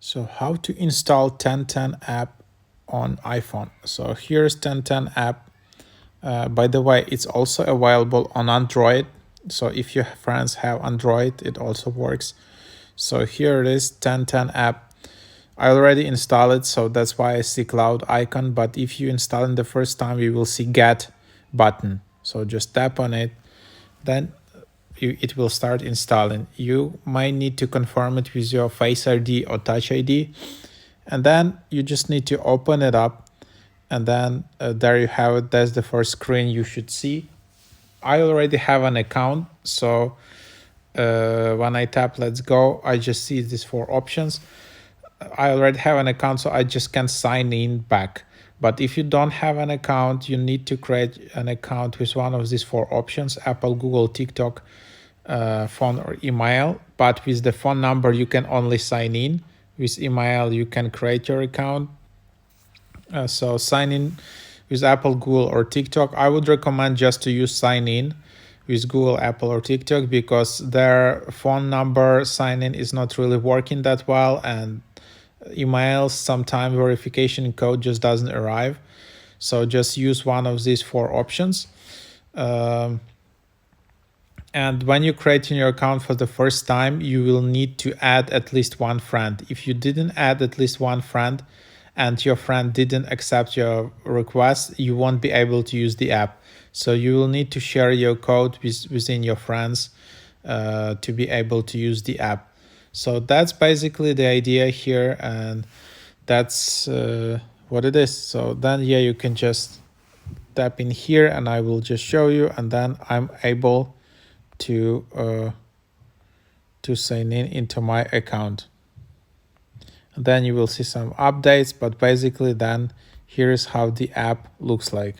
So how to install 1010 app on iPhone. So here's 1010 app. By the way, it's also available on Android. So if your friends have Android, it also works. So here it is, 1010 app. I already installed it, so that's why I see cloud icon. But if you install it the first time, you will see get button. So just tap on it, then it will start installing. You might need to confirm it with your Face ID or Touch ID, and then you just need to open it up, and then there you have it. That's the first screen you should see. I already have an account, so when I tap let's go, I just see these four options. I already have an account, so I just can sign in back. But if you don't have an account, you need to create an account with one of these four options: Apple, Google, TikTok, phone, or email. But with the phone number, you can only sign in. With email, you can create your account. So sign in with Apple, Google, or TikTok. I would recommend just to use sign in with Google, Apple, or TikTok, because their phone number sign in is not really working that well, and emails sometimes verification code just doesn't arrive. So just use one of these four options. And when you're creating your account for the first time, you will need to add at least one friend. If you didn't add at least one friend and your friend didn't accept your request, you won't be able to use the app. So you will need to share your code within your friends to be able to use the app. So that's basically the idea here, and that's what it is. So then you can just tap in here, and I will just show you, and then I'm able to sign in into my account. And then you will see some updates, but basically then here's how the app looks like.